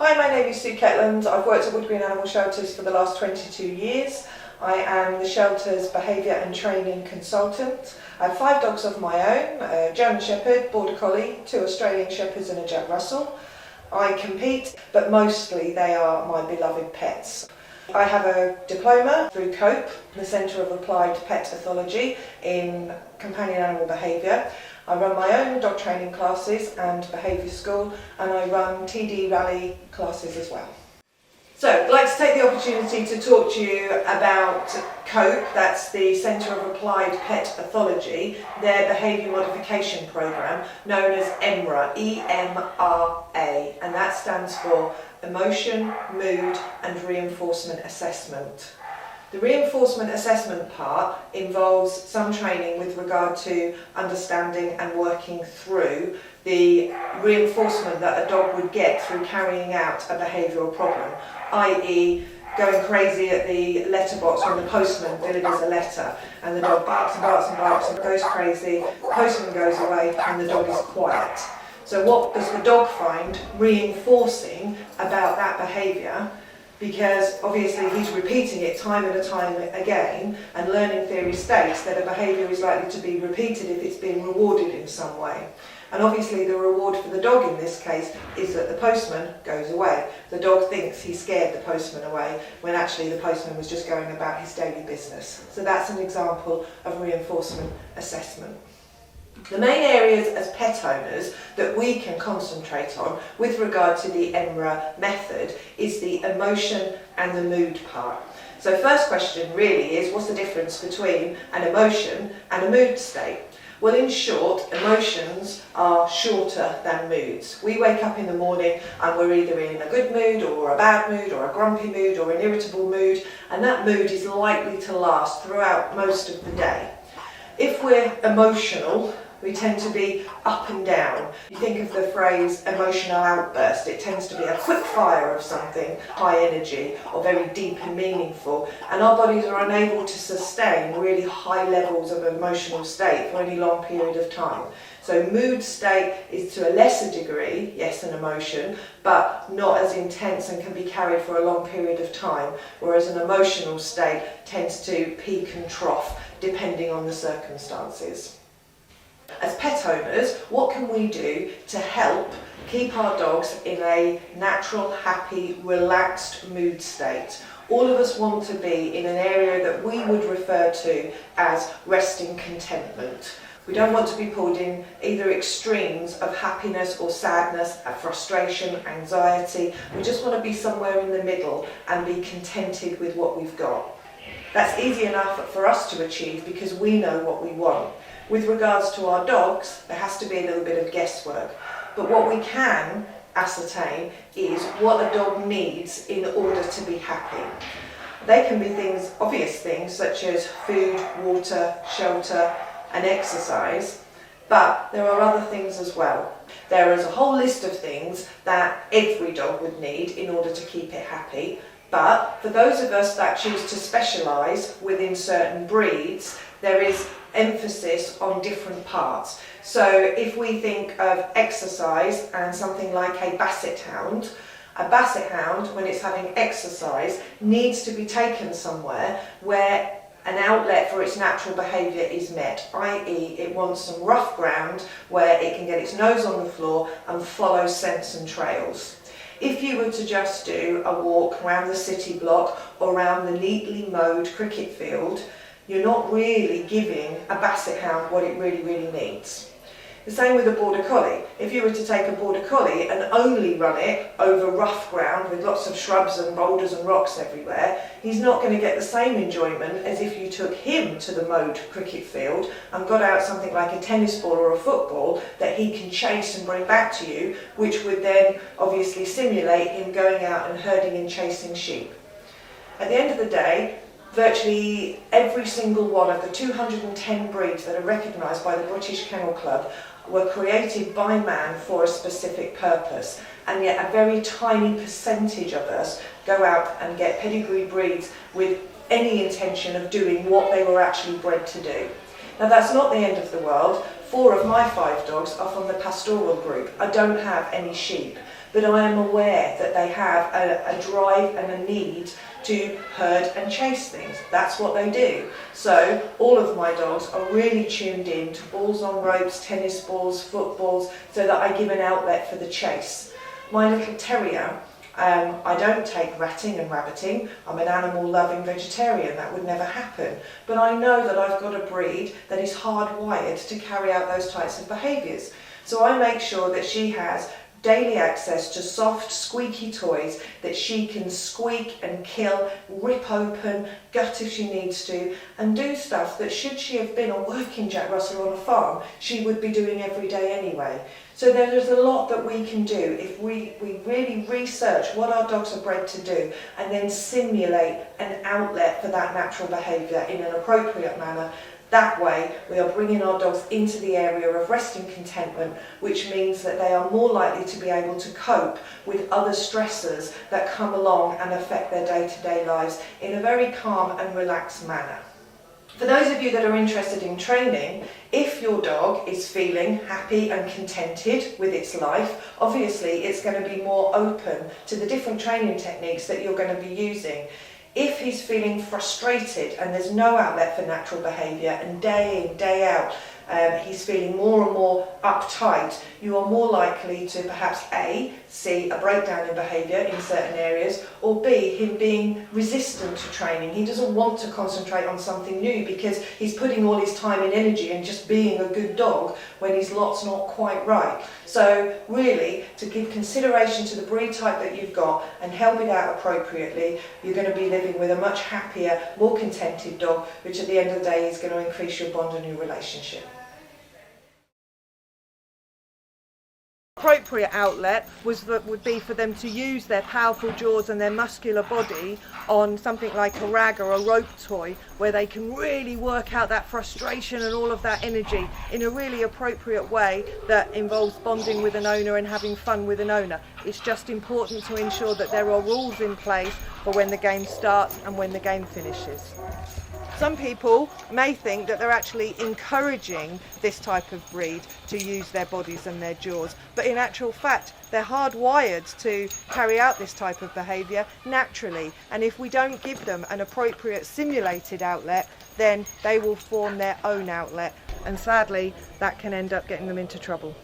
Hi, my name is Sue Ketland. I've worked at Woodgreen Animal Shelters for the last 22 years. I am the shelter's Behaviour and Training Consultant. I have 5 dogs of my own, a German Shepherd, Border Collie, 2 Australian Shepherds and a Jack Russell. I compete, but mostly they are my beloved pets. I have a diploma through COAPE, the Centre of Applied Pet Ethology, in companion animal behaviour. I run my own dog training classes and behaviour school, and I run TD rally classes as well. So I'd like to take the opportunity to talk to you about COAPE, that's the Centre of Applied Pet Ethology, their behaviour modification programme known as EMRA, E-M-R-A, and that stands for Emotion, Mood and Reinforcement Assessment. The reinforcement assessment part involves some training with regard to understanding and working through the reinforcement that a dog would get through carrying out a behavioural problem, i.e. going crazy at the letterbox when the postman delivers a letter and the dog barks and barks and barks and goes crazy, the postman goes away and the dog is quiet. So what does the dog find reinforcing about that behaviour? Because obviously he's repeating it time and time again, and learning theory states that a behaviour is likely to be repeated if it's being rewarded in some way. And obviously the reward for the dog in this case is that the postman goes away. The dog thinks he scared the postman away when actually the postman was just going about his daily business. So that's an example of reinforcement assessment. The main areas as pet owners that we can concentrate on with regard to the EMRA method is the emotion and the mood part. So first question really is, what's the difference between an emotion and a mood state? Well, in short, emotions are shorter than moods. We wake up in the morning and we're either in a good mood or a bad mood or a grumpy mood or an irritable mood, and that mood is likely to last throughout most of the day. If we're emotional, we tend to be up and down. You think of the phrase emotional outburst, it tends to be a quick fire of something, high energy or very deep and meaningful, and our bodies are unable to sustain really high levels of emotional state for any long period of time. So mood state is to a lesser degree, yes, an emotion, but not as intense and can be carried for a long period of time, whereas an emotional state tends to peak and trough depending on the circumstances. As pet owners, what can we do to help keep our dogs in a natural, happy, relaxed mood state? All of us want to be in an area that we would refer to as resting contentment. We don't want to be pulled in either extremes of happiness or sadness, frustration, anxiety. We just want to be somewhere in the middle and be contented with what we've got. That's easy enough for us to achieve because we know what we want. With regards to our dogs, there has to be a little bit of guesswork. But what we can ascertain is what a dog needs in order to be happy. They can be things, obvious things, such as food, water, shelter, and exercise. But there are other things as well. There is a whole list of things that every dog would need in order to keep it happy. But for those of us that choose to specialise within certain breeds, there is emphasis on different parts. So if we think of exercise and something like a basset hound, when it's having exercise, needs to be taken somewhere where an outlet for its natural behaviour is met, i.e. it wants some rough ground where it can get its nose on the floor and follow scents and trails. If you were to just do a walk around the city block or around the neatly mowed cricket field, you're not really giving a basset hound what it really needs. The same with a Border Collie. If you were to take a Border Collie and only run it over rough ground with lots of shrubs and boulders and rocks everywhere, he's not going to get the same enjoyment as if you took him to the mowed cricket field and got out something like a tennis ball or a football that he can chase and bring back to you, which would then obviously simulate him going out and herding and chasing sheep. At the end of the day, virtually every single one of the 210 breeds that are recognised by the British Kennel Club were created by man for a specific purpose, and yet a very tiny percentage of us go out and get pedigree breeds with any intention of doing what they were actually bred to do. Now that's not the end of the world. 4 of my 5 dogs are from the pastoral group. I don't have any sheep, but I am aware that they have a drive and a need to herd and chase things. That's what they do. So all of my dogs are really tuned in to balls on ropes, tennis balls, footballs, so that I give an outlet for the chase. My little terrier, I don't take ratting and rabbiting. I'm an animal-loving vegetarian. That would never happen. But I know that I've got a breed that is hardwired to carry out those types of behaviours. So I make sure that she has daily access to soft, squeaky toys that she can squeak and kill, rip open, gut if she needs to, and do stuff that, should she have been a working Jack Russell on a farm, she would be doing every day anyway. So there is a lot that we can do if we really research what our dogs are bred to do and then simulate an outlet for that natural behaviour in an appropriate manner. That way, we are bringing our dogs into the area of rest and contentment, which means that they are more likely to be able to cope with other stressors that come along and affect their day-to-day lives in a very calm and relaxed manner. For those of you that are interested in training, if your dog is feeling happy and contented with its life, obviously it's going to be more open to the different training techniques that you're going to be using. If he's feeling frustrated and there's no outlet for natural behaviour, and day in, day out, he's feeling more and more uptight, you are more likely to perhaps A, see a breakdown in behaviour in certain areas, or B, him being resistant to training. He doesn't want to concentrate on something new because he's putting all his time and energy in just being a good dog when his lot's not quite right. So really, to give consideration to the breed type that you've got and help it out appropriately, you're going to be living with a much happier, more contented dog, which at the end of the day is going to increase your bond and your relationship. Appropriate outlet would be for them to use their powerful jaws and their muscular body on something like a rag or a rope toy, where they can really work out that frustration and all of that energy in a really appropriate way that involves bonding with an owner and having fun with an owner. It's just important to ensure that there are rules in place for when the game starts and when the game finishes. Some people may think that they're actually encouraging this type of breed to use their bodies and their jaws, but in actual fact they're hardwired to carry out this type of behaviour naturally, and if we don't give them an appropriate simulated outlet, then they will form their own outlet, and sadly that can end up getting them into trouble.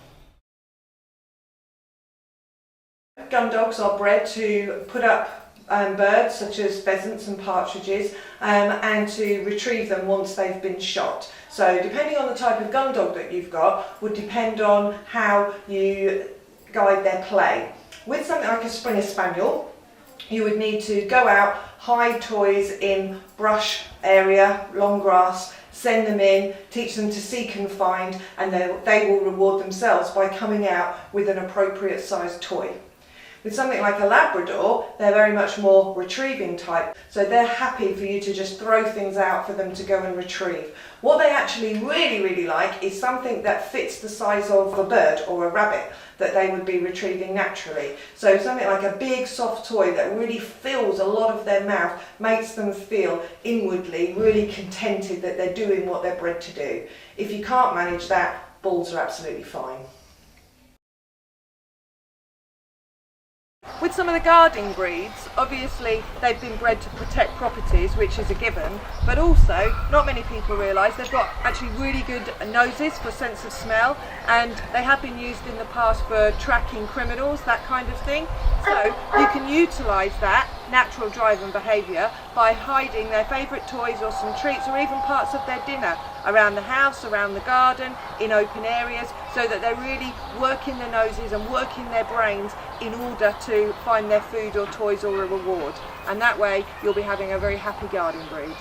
Gun dogs are bred to put up birds such as pheasants and partridges and to retrieve them once they've been shot. So depending on the type of gun dog that you've got would depend on how you guide their play. With something like a Springer Spaniel, you would need to go out, hide toys in brush area, long grass, send them in, teach them to seek and find, and they will reward themselves by coming out with an appropriate sized toy. With something like a Labrador, they're very much more retrieving type, so they're happy for you to just throw things out for them to go and retrieve. What they actually really like is something that fits the size of a bird or a rabbit that they would be retrieving naturally. So something like a big soft toy that really fills a lot of their mouth, makes them feel inwardly really contented that they're doing what they're bred to do. If you can't manage that, balls are absolutely fine. With some of the guarding breeds, obviously they've been bred to protect properties, which is a given, but also not many people realise they've got actually really good noses for sense of smell, and they have been used in the past for tracking criminals, that kind of thing. So you can utilise that natural drive and behaviour by hiding their favourite toys or some treats or even parts of their dinner around the house, around the garden, in open areas, so that they're really working their noses and working their brains in order to find their food or toys or a reward. And that way you'll be having a very happy guarding breed.